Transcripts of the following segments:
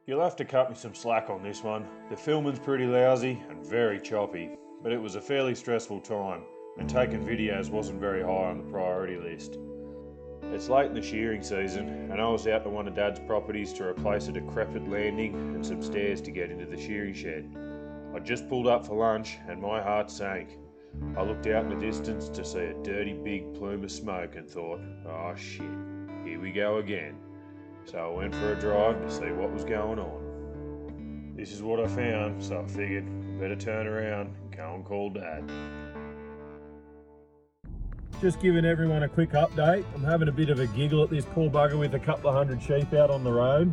You'll have to cut me some slack on this one. The filming's pretty lousy and very choppy, but it was a fairly stressful time, and taking videos wasn't very high on the priority list. It's late in the shearing season, and I was out to one of Dad's properties to replace a decrepit landing and some stairs to get into the shearing shed. I just pulled up for lunch and my heart sank. I looked out in the distance to see a dirty big plume of smoke and thought, oh shit, here we go again. So I went for a drive to see what was going on. This is what I found, so I figured I better turn around and go and call Dad. Just giving everyone a quick update. I'm having a bit of a giggle at this poor bugger with a couple of hundred sheep out on the road,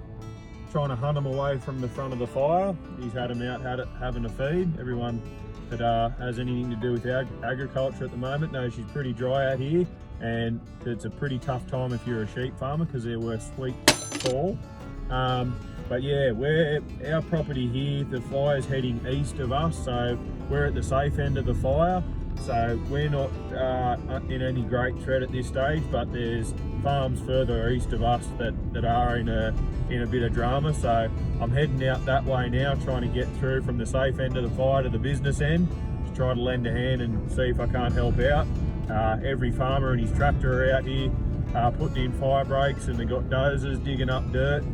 trying to hunt them away from the front of the fire. He's had them out having a feed. Everyone that has anything to do with agriculture at the moment knows she's pretty dry out here, and it's a pretty tough time if you're a sheep farmer because they're worth sweet fall. But yeah, our property here, the fire's heading east of us, so we're at the safe end of the fire. So we're not in any great threat at this stage, but there's farms further east of us that are in a bit of drama. So I'm heading out that way now, trying to get through from the safe end of the fire to the business end to try to lend a hand and see if I can't help out. Every farmer and his tractor are out here putting in fire breaks, and they've got dozers digging up dirt,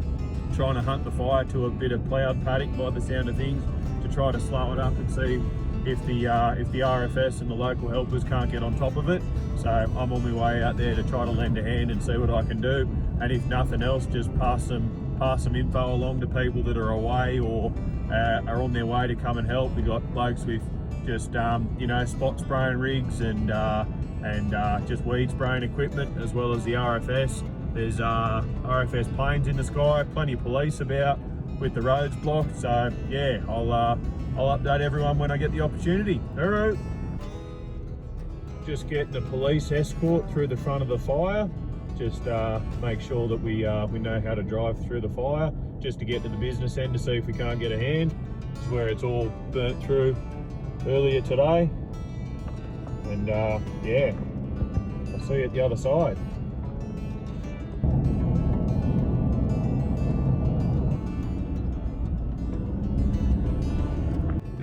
trying to hunt the fire to a bit of ploughed paddock by the sound of things to try to slow it up and see if the RFS and the local helpers can't get on top of it. So I'm on my way out there to try to lend a hand and see what I can do, and if nothing else, just pass some info along to people that are away or are on their way to come and help. We got blokes with just spot spraying rigs and just weed spraying equipment, as well as the RFS. There's RFS planes in the sky, plenty of police about with the roads blocked. So yeah, I'll update everyone when I get the opportunity. Alright. Just getting a police escort through the front of the fire. Just make sure that we know how to drive through the fire, just to get to the business end to see if we can't get a hand. It's where it's all burnt through earlier today. And yeah, I'll see you at the other side.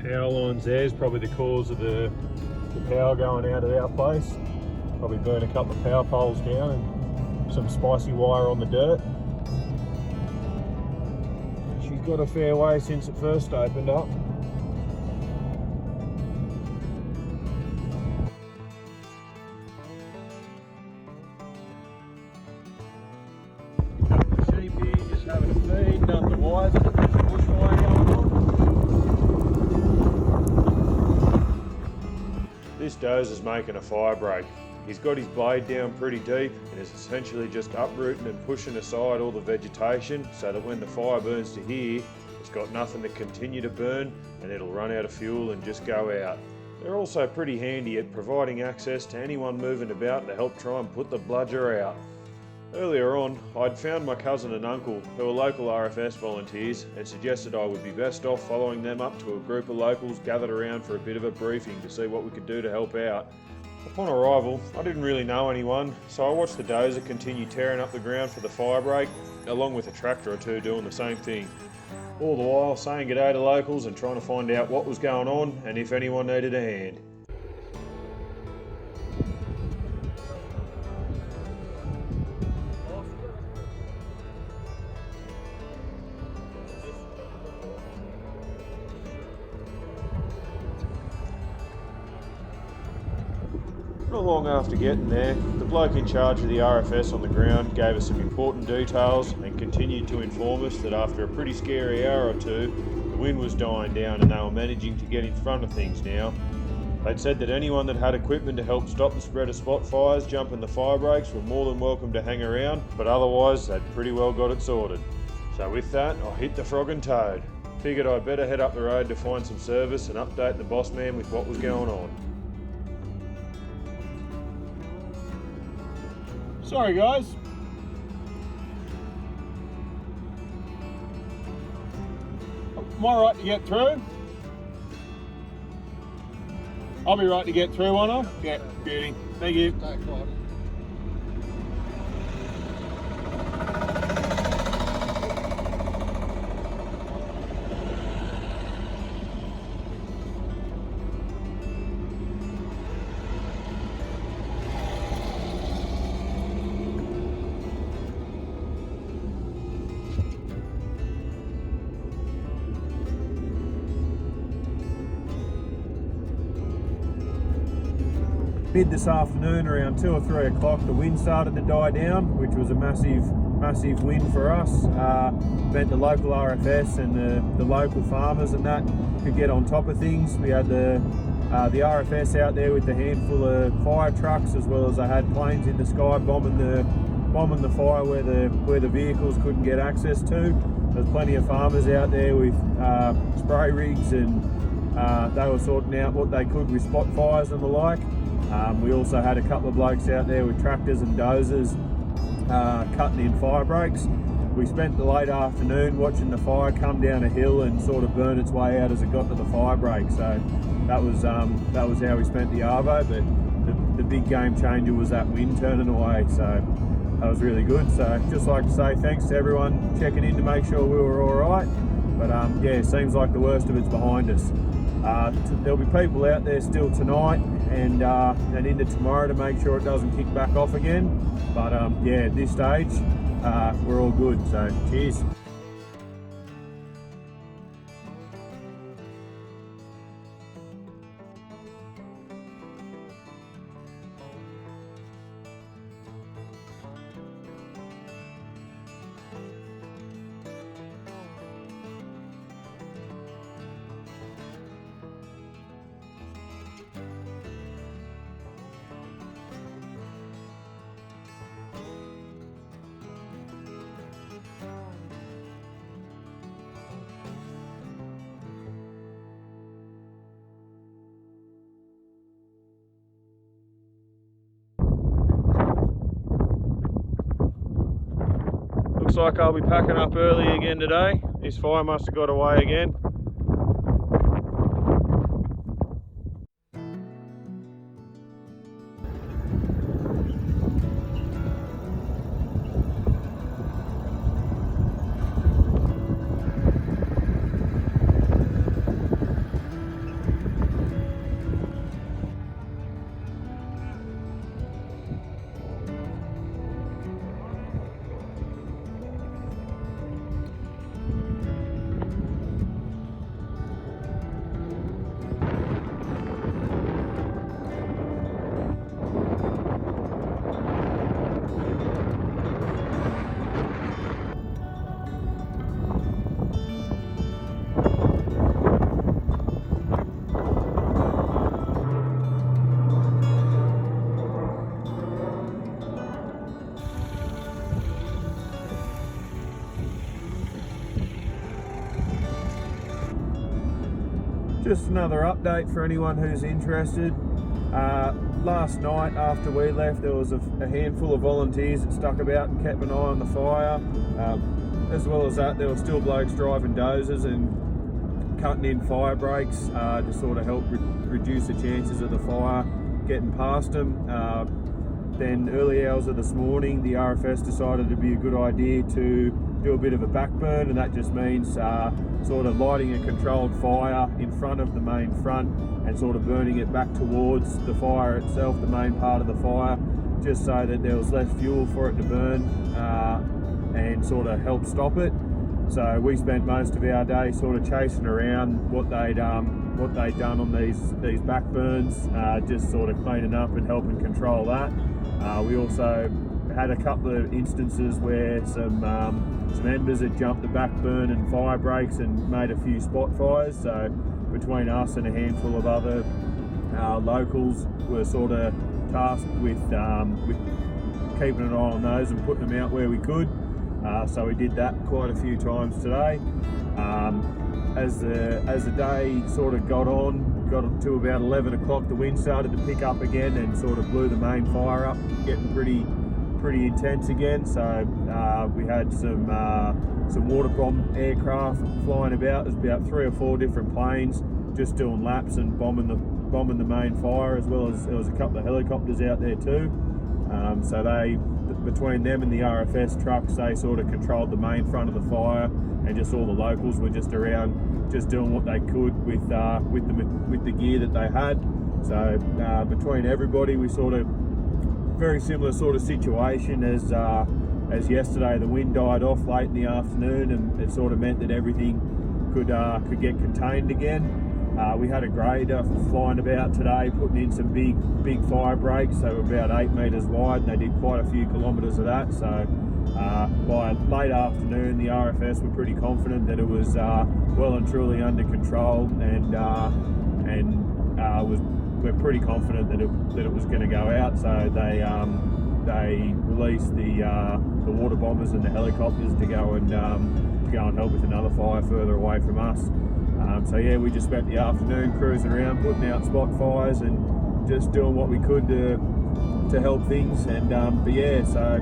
Power lines there is probably the cause of the power going out of our place. Probably burn a couple of power poles down and some spicy wire on the dirt. She's got a fair way since it first opened up. Couple of sheep here just having a feed, up the wires, there's a bushfire going on. This dozer's making a fire break. He's got his blade down pretty deep and is essentially just uprooting and pushing aside all the vegetation so that when the fire burns to here, it's got nothing to continue to burn and it'll run out of fuel and just go out. They're also pretty handy at providing access to anyone moving about to help try and put the bludger out. Earlier on, I'd found my cousin and uncle, who are local RFS volunteers, and suggested I would be best off following them up to a group of locals gathered around for a bit of a briefing to see what we could do to help out. Upon arrival, I didn't really know anyone, so I watched the dozer continue tearing up the ground for the fire break, along with a tractor or two doing the same thing. All the while saying g'day to locals and trying to find out what was going on and if anyone needed a hand. Not long after getting there, the bloke in charge of the RFS on the ground gave us some important details and continued to inform us that after a pretty scary hour or two, the wind was dying down and they were managing to get in front of things now. They'd said that anyone that had equipment to help stop the spread of spot fires jumping the fire breaks were more than welcome to hang around, but otherwise they'd pretty well got it sorted. So with that, I hit the frog and toad. Figured I'd better head up the road to find some service and update the boss man with what was going on. Sorry guys. Am I right to get through? I'll be right to get through, won't I? Yeah, beauty. Thank you. mid this afternoon, around 2 or 3 o'clock, the wind started to die down, which was a massive win for us. Meant the local RFS and the local farmers and that could get on top of things. We had the RFS out there with a handful of fire trucks, as well as I had planes in the sky bombing the fire where the vehicles couldn't get access to. There's plenty of farmers out there with spray rigs, and they were sorting out what they could with spot fires and the like. We also had a couple of blokes out there with tractors and dozers cutting in fire breaks. We spent the late afternoon watching the fire come down a hill and sort of burn its way out as it got to the fire break. So that was how we spent the arvo. But the big game changer was that wind turning away. So that was really good. So just like to say thanks to everyone checking in to make sure we were all right. But yeah, it seems like the worst of it's behind us. There'll be people out there still tonight and into tomorrow to make sure it doesn't kick back off again. But yeah, at this stage, we're all good. So cheers. Looks like I'll be packing up early again today. This fire must have got away again. Just another update for anyone who's interested. Last night after we left, there was a handful of volunteers that stuck about and kept an eye on the fire. As well as that, there were still blokes driving dozers and cutting in fire breaks to sort of help reduce the chances of the fire getting past them. Then early hours of this morning, the RFS decided it'd be a good idea to do a bit of a backburn, and that just means sort of lighting a controlled fire in front of the main front and sort of burning it back towards the fire itself, the main part of the fire, just so that there was less fuel for it to burn and sort of help stop it. So we spent most of our day sort of chasing around what they'd done on these backburns, just sort of cleaning up and helping control that. We also had a couple of instances where some embers had jumped the backburn and fire breaks and made a few spot fires. So between us and a handful of other locals, were sort of tasked with keeping an eye on those and putting them out where we could. So we did that quite a few times today. As the day sort of got to about 11 o'clock, the wind started to pick up again and sort of blew the main fire up, getting pretty intense again. So we had some water bomb aircraft flying about. There's about 3 or 4 different planes just doing laps and bombing the main fire, as well as there was a couple of helicopters out there too. So between them and the RFS trucks, they sort of controlled the main front of the fire, and just all the locals were just around, just doing what they could with the gear that they had. So between everybody, we sort of very similar sort of situation as yesterday. The wind died off late in the afternoon, and it sort of meant that everything could get contained again. We had a grader flying about today, putting in some big fire breaks. They were about 8 metres wide, and they did quite a few kilometres of that. So by late afternoon, the RFS were pretty confident that it was well and truly under control, and we're pretty confident that it was going to go out. So they released the water bombers and the helicopters to go and help with another fire further away from us. So yeah, we just spent the afternoon cruising around, putting out spot fires and just doing what we could to help things. And but yeah, so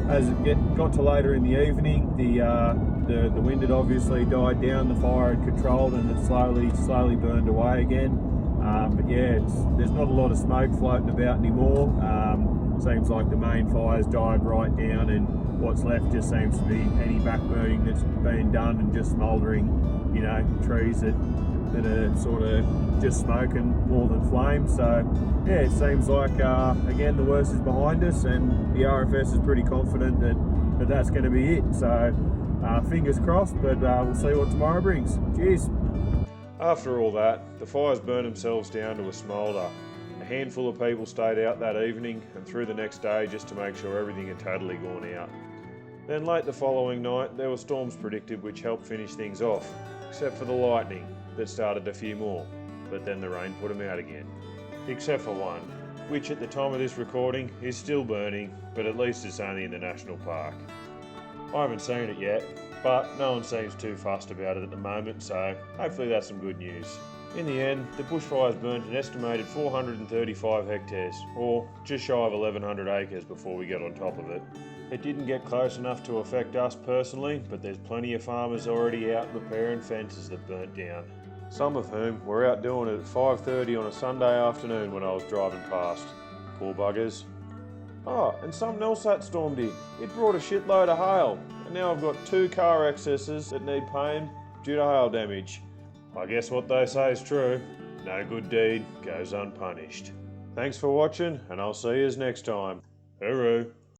as it got to later in the evening, the wind had obviously died down, the fire had controlled, and it slowly burned away again. But yeah, there's not a lot of smoke floating about anymore. Seems like the main fire's died right down, and what's left just seems to be any back burning that's been done and just smouldering, you know, trees that are sort of just smoking more than flames. So yeah, it seems like again the worst is behind us, and the RFS is pretty confident that that's going to be it. So fingers crossed, but we'll see what tomorrow brings. Cheers. After all that, the fires burned themselves down to a smoulder. A handful of people stayed out that evening and through the next day just to make sure everything had totally gone out. Then late the following night, there were storms predicted which helped finish things off, except for the lightning that started a few more, but then the rain put them out again. Except for one, which at the time of this recording is still burning, but at least it's only in the national park. I haven't seen it yet, but no one seems too fussed about it at the moment, so hopefully that's some good news. In the end, the bushfires burnt an estimated 435 hectares, or just shy of 1,100 acres before we got on top of it. It didn't get close enough to affect us personally, but there's plenty of farmers already out repairing fences that burnt down. Some of whom were out doing it at 5:30 on a Sunday afternoon when I was driving past. Poor buggers. Oh, and something else that storm did. It brought a shitload of hail, and now I've got 2 car excesses that need paying due to hail damage. I guess what they say is true. No good deed goes unpunished. Thanks for watching, and I'll see yous next time. Hooroo.